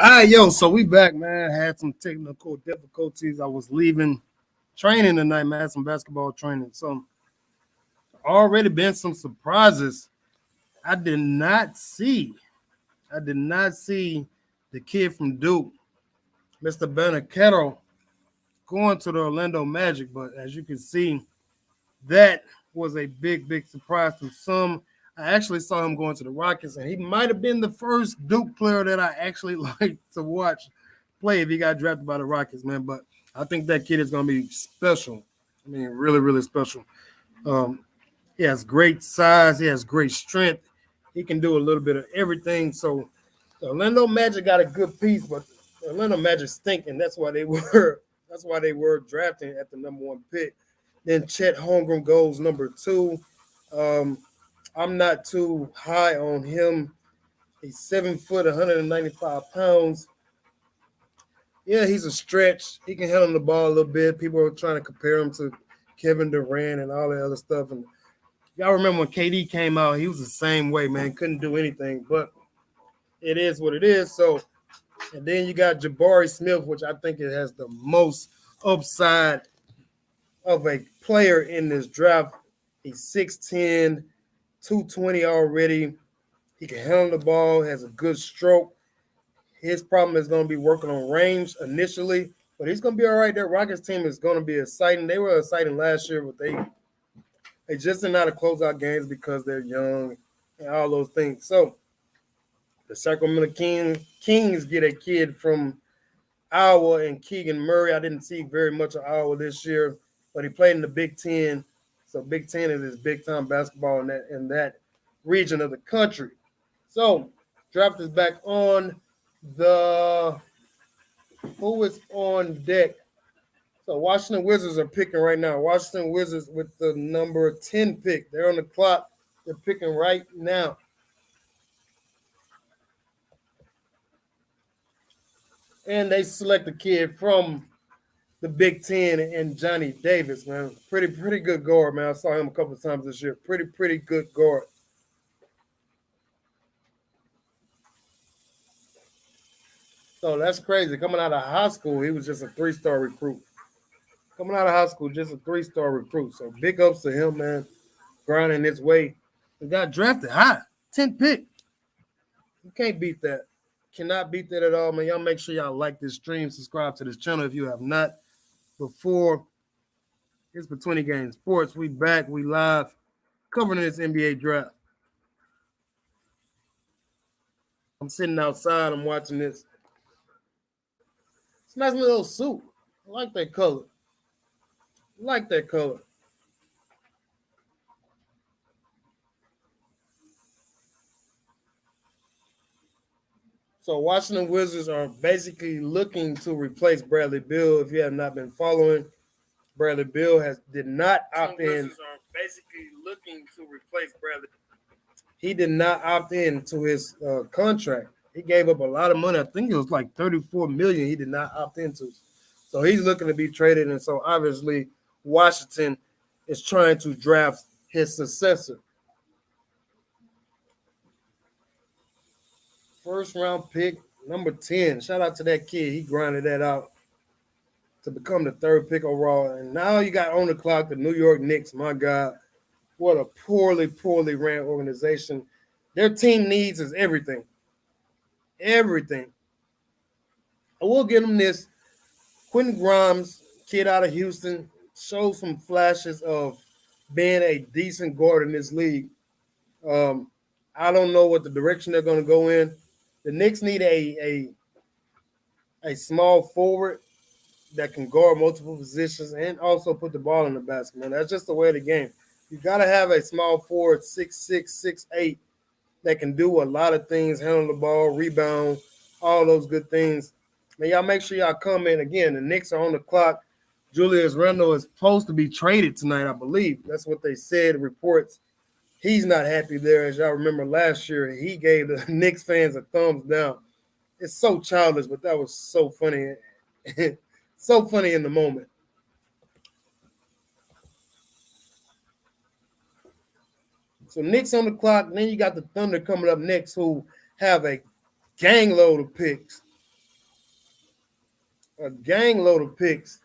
All right, yo, so we back, man. Had some technical difficulties. I was leaving training tonight, man. Had some basketball training. So already been some surprises. I did not see. I did not see the kid from Duke, Mr. Beneketto, going to the Orlando Magic. But as you can see, that was a big, big surprise to some. I actually saw him going to the Rockets, and he might have been the first Duke player that I actually liked to watch play if he got drafted by the Rockets, man. But I think that kid is going to be special. I mean, really, really special. Um, he has great size. He has great strength. He can do a little bit of everything. So the Orlando Magic got a good piece, but the Orlando Magic stink, and that's why they were drafting at the number one pick. Then Chet Holmgren goes number two. Um, I'm not too high on him. He's 7 foot, 195 pounds. Yeah, he's a stretch. He can handle the ball a little bit. People are trying to compare him to Kevin Durant and all that other stuff. And y'all remember when KD came out, he was the same way, man. Couldn't do anything, but it is what it is. So, and then you got Jabari Smith, which I think it has the most upside of a player in this draft. He's 6'10, 220 already. He can handle the ball, has a good stroke. His problem is going to be working on range initially, but he's going to be all right. That Rockets team is going to be exciting. They were exciting last year, but they just didn't know how to close out games because they're young and all those things. So the Sacramento Kings get a kid from Iowa and Keegan Murray. I didn't see very much of Iowa this year, but he played in the Big Ten. So Big Ten is his big time basketball in that region of the country. So draft is back on. The who is on deck? So Washington Wizards are picking right now. Washington Wizards with the number 10 pick. They're on the clock. They're picking right now. And they select a kid from the Big Ten and Johnny Davis, man. Pretty good guard, man. I saw him a couple of times this year. Pretty good guard. So that's crazy. Coming out of high school, he was just a three-star recruit. Coming out of high school, just a three-star recruit. So big ups to him, man. Grinding his way. He got drafted high. 10th pick. You can't beat that. Cannot beat that at all, man. Y'all make sure y'all like this stream, subscribe to this channel if you have not before. It's Between Game Sports. We back. We live covering this NBA draft. I'm sitting outside. I'm watching this. It's a nice little suit. I like that color. I like that color. So Washington Wizards are basically looking to replace Bradley Beal. If you have not been following, Bradley Beal did not opt in. Wizards are basically looking to replace Bradley. He did not opt in to his contract. He gave up a lot of money. I think it was like $34 million. He did not opt into. So he's looking to be traded, and so obviously Washington is trying to draft his successor. First round pick, number 10. Shout out to that kid. He grinded that out to become the third pick overall. And now you got on the clock the New York Knicks. My God, what a poorly ran organization. Their team needs is everything. Everything. I will give them this. Quentin Grimes, kid out of Houston, showed some flashes of being a decent guard in this league. I don't know what the direction they're going to go in. The Knicks need a small forward that can guard multiple positions and also put the ball in the basket, man. That's just the way of the game. You got to have a small forward, 6'6", 6'8", that can do a lot of things, handle the ball, rebound, all those good things. Man, y'all make sure y'all comment. Again, the Knicks are on the clock. Julius Randle is supposed to be traded tonight, I believe. That's what they said, reports. He's not happy there. As y'all remember last year, he gave the Knicks fans a thumbs down. It's so childish, but that was so funny. So funny in the moment. So Knicks on the clock. Then you got the Thunder coming up next, who have a gang load of picks. a gang load of picks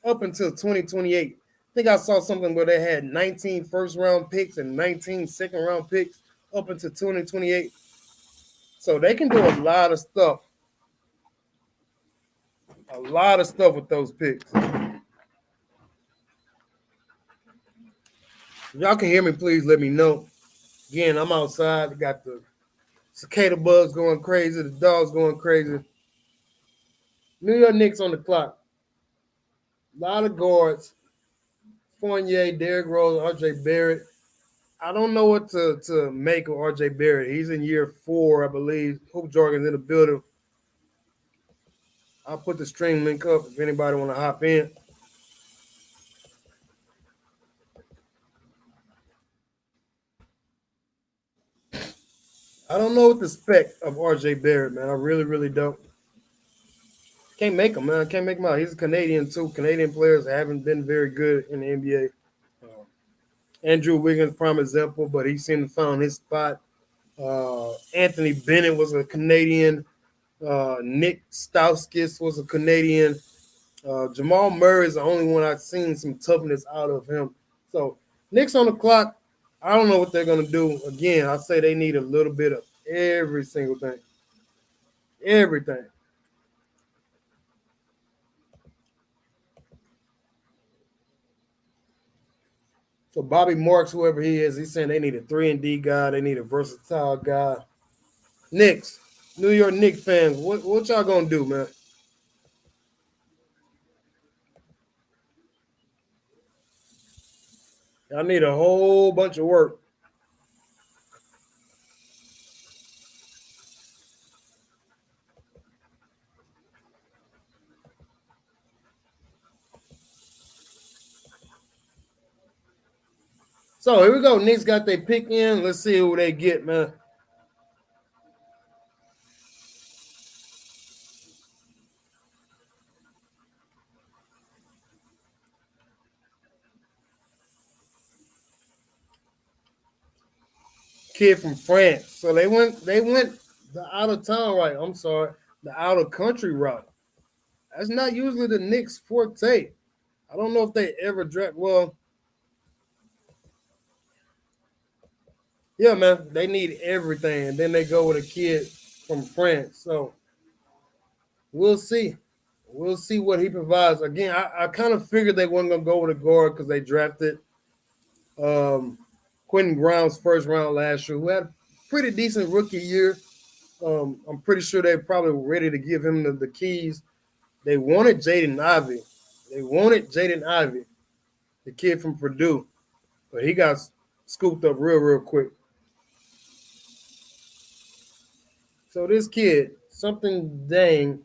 up until 2028. I think I saw something where they had 19 first round picks and 19 second round picks up until 2028. So they can do a lot of stuff. A lot of stuff with those picks. If y'all can hear me, please let me know. Again, I'm outside. I got the cicada bugs going crazy, the dogs going crazy. New York Knicks on the clock. A lot of guards. Fournier, Derrick Rose, RJ Barrett. I don't know what to make of RJ Barrett. He's in year 4, I believe. Hoop Jorgen's in the building. I'll put the stream link up if anybody want to hop in. I don't know what the spec of RJ Barrett, man. I really, really don't. Can't make him, man. I can't make him out. He's a Canadian, too. Canadian players haven't been very good in the NBA. Andrew Wiggins, prime example, but he seemed to find his spot. Anthony Bennett was a Canadian. Nick Stauskas was a Canadian. Jamal Murray is the only one I've seen some toughness out of him. So Knicks on the clock. I don't know what they're going to do. Again, I say they need a little bit of every single thing. Everything. So Bobby Marks, whoever he is, he's saying they need a 3-and-D guy. They need a versatile guy. Knicks, New York Knicks fans, what y'all going to do, man? Y'all need a whole bunch of work. So here we go. Knicks got their pick in. Let's see who they get, man. Kid from France. So they went the out of town right. I'm sorry, the out of country route. That's not usually the Knicks' forte. I don't know if they ever draft. Well, yeah, man, they need everything, and then they go with a kid from France. So we'll see. We'll see what he provides. Again, I kind of figured they weren't gonna go with a guard because they drafted Quentin Grimes first round last year, who had a pretty decent rookie year. I'm pretty sure they're probably ready to give him the keys. They wanted Jaden Ivey. The kid from Purdue, but he got scooped up real quick. So this kid, something dang.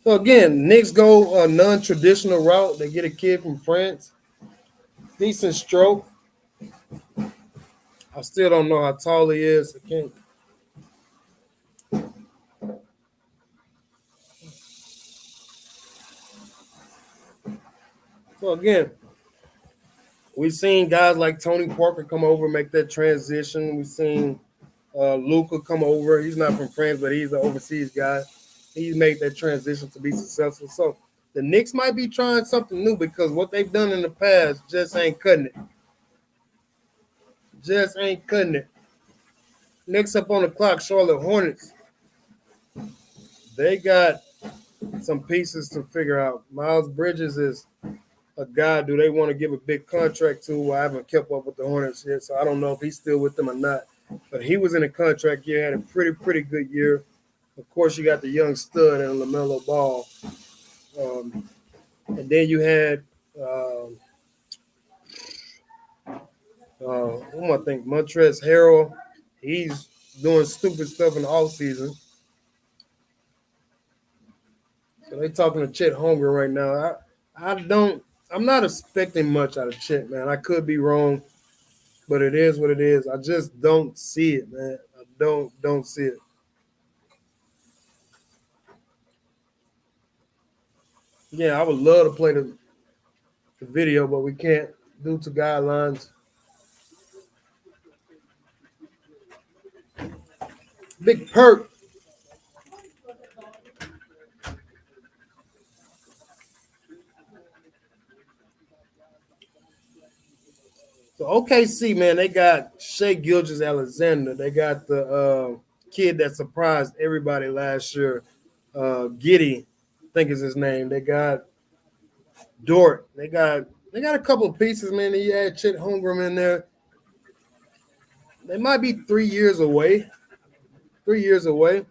So again, Knicks go a non-traditional route. They get a kid from France. Decent stroke. I still don't know how tall he is. I can't. So again, we've seen guys like Tony Parker come over, make that transition. We've seen Luca come over. He's not from France, but he's an overseas guy. He's made that transition to be successful. So the Knicks might be trying something new because what they've done in the past just ain't cutting it. Just ain't cutting it. Next up on the clock, Charlotte Hornets. They got some pieces to figure out. Miles Bridges is a guy. Do they want to give a big contract to? I haven't kept up with the Hornets yet, so I don't know if he's still with them or not. But he was in a contract year, had a pretty good year. Of course, you got the young stud and LaMelo Ball. And then you had Um, who am I think? Montrezl Harrell. He's doing stupid stuff in the off season. So they talking to Chet Holmgren right now. I don't. I'm not expecting much out of Chet, man. I could be wrong, but it is what it is. I just don't see it, man. I don't see it. Yeah, I would love to play the video, but we can't due to guidelines. Big perk. So OKC, man, they got Shea Gilgis Alexander. They got the kid that surprised everybody last year, Giddy, I think is his name. They got Dort. They got a couple of pieces, man. They had Chet Holmgren in there. They might be 3 years away. 3 years away.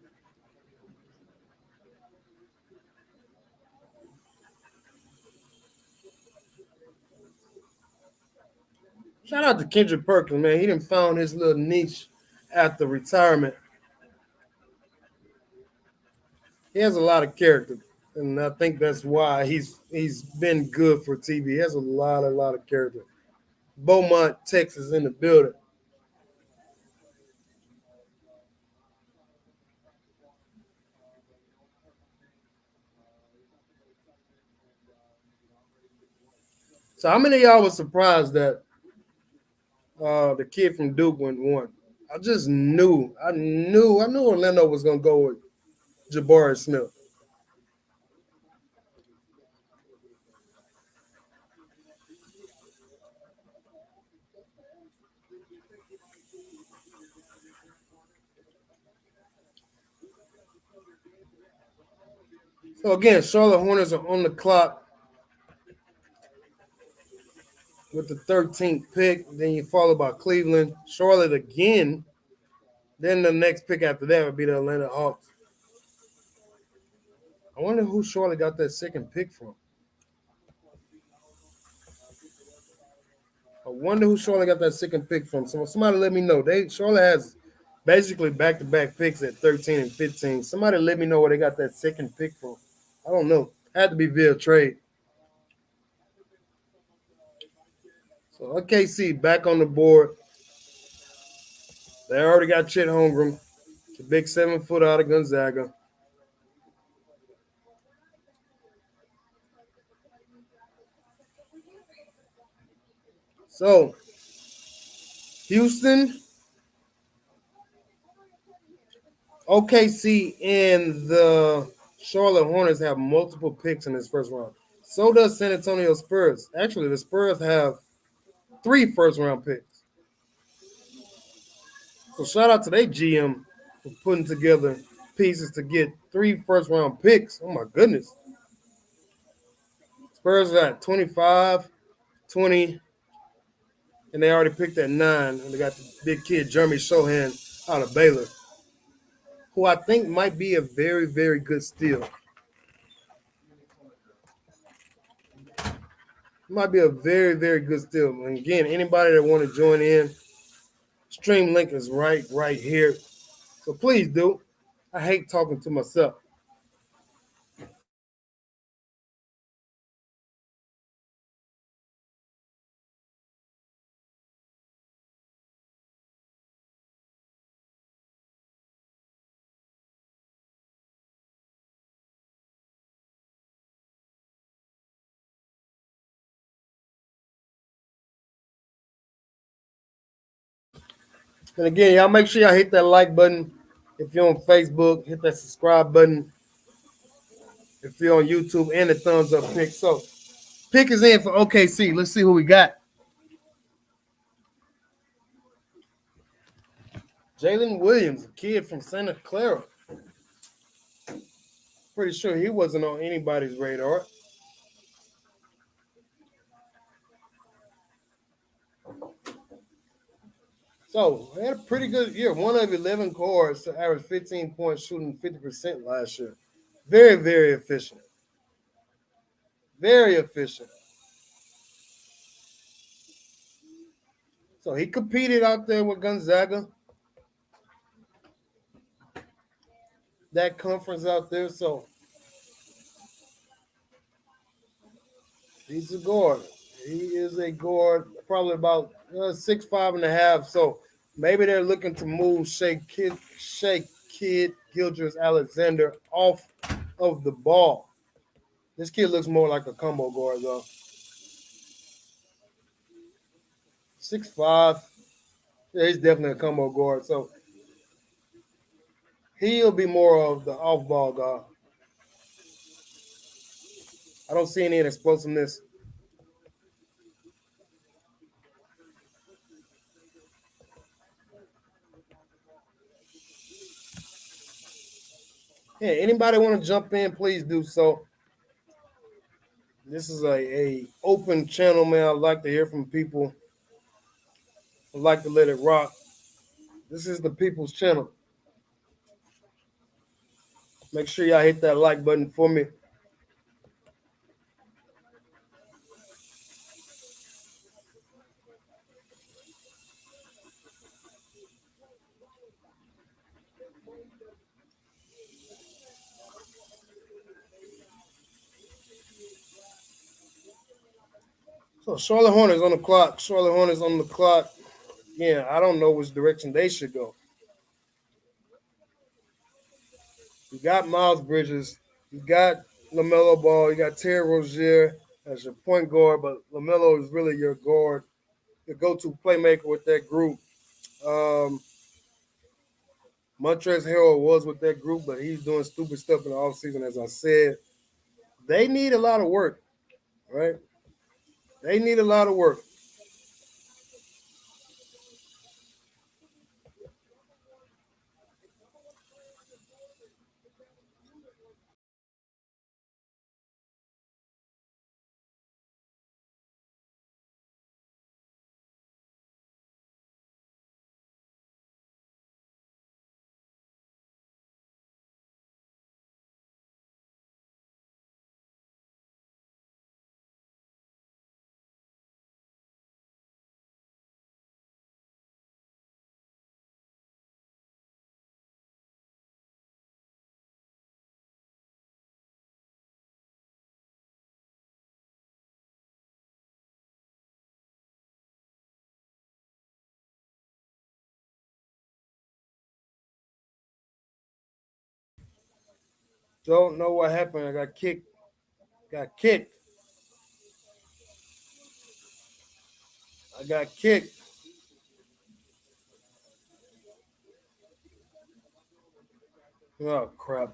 Shout out to Kendrick Perkins, man. He done found his little niche after retirement. He has a lot of character, and I think that's why he's been good for TV. He has a lot of character. Beaumont, Texas, in the building. So how many of y'all was surprised that the kid from Duke went one? I just I knew Orlando was gonna go with Jabari Smith. So again, Charlotte Hornets are on the clock with the 13th pick. Then you followed by Cleveland, Charlotte again. Then the next pick after that would be the Atlanta Hawks. I wonder who Charlotte got that second pick from. I wonder who Charlotte got that second pick from. So somebody let me know. Charlotte has basically back-to-back picks at 13 and 15. Somebody let me know where they got that second pick from. I don't know. Had to be via trade. So OKC back on the board. They already got Chet Holmgren, the big 7 foot out of Gonzaga. So Houston, OKC, and the Charlotte Hornets have multiple picks in this first round. So does San Antonio Spurs. Actually, the Spurs have 3 first round picks. So shout out to their GM for putting together pieces to get 3 first round picks. Oh my goodness. Spurs got 25, 20, and they already picked at 9. And they got the big kid Jeremy Sohan out of Baylor, who I think might be a very, very good steal. Might be a very, very good steal. And again, anybody that want to join in, stream link is right here. So please do. I hate talking to myself. And again, y'all make sure y'all hit that like button. If you're on Facebook, hit that subscribe button. If you're on YouTube, and the thumbs up pick. So pick is in for OKC. Let's see who we got. Jalen Williams, a kid from Santa Clara. Pretty sure he wasn't on anybody's radar. So he had a pretty good year. One of 11 cores to average 15 points, shooting 50% last year. Very, very efficient. Very efficient. So he competed out there with Gonzaga, that conference out there. So he's a guard. He is a guard, probably about 6'5.5". So maybe they're looking to move Shea Kid Gildress Alexander off of the ball. This kid looks more like a combo guard though. 6'5". Yeah, he's definitely a combo guard. So he'll be more of the off ball guy. I don't see any explosiveness. Yeah, anybody want to jump in, please do so. This is a open channel, man. I like to hear from people. I like to let it rock. This is the people's channel. Make sure y'all hit that like button for me. So Charlotte Hornets on the clock. Charlotte Hornets on the clock. Yeah, I don't know which direction they should go. You got Miles Bridges. You got LaMelo Ball. You got Terry Rozier as your point guard, but LaMelo is really your guard, your go-to playmaker with that group. Um, Montrezl Harrell was with that group, but he's doing stupid stuff in the offseason, as I said. They need a lot of work, right? They need a lot of work. Don't know what happened. I got kicked. Got kicked. I got kicked. Oh crap.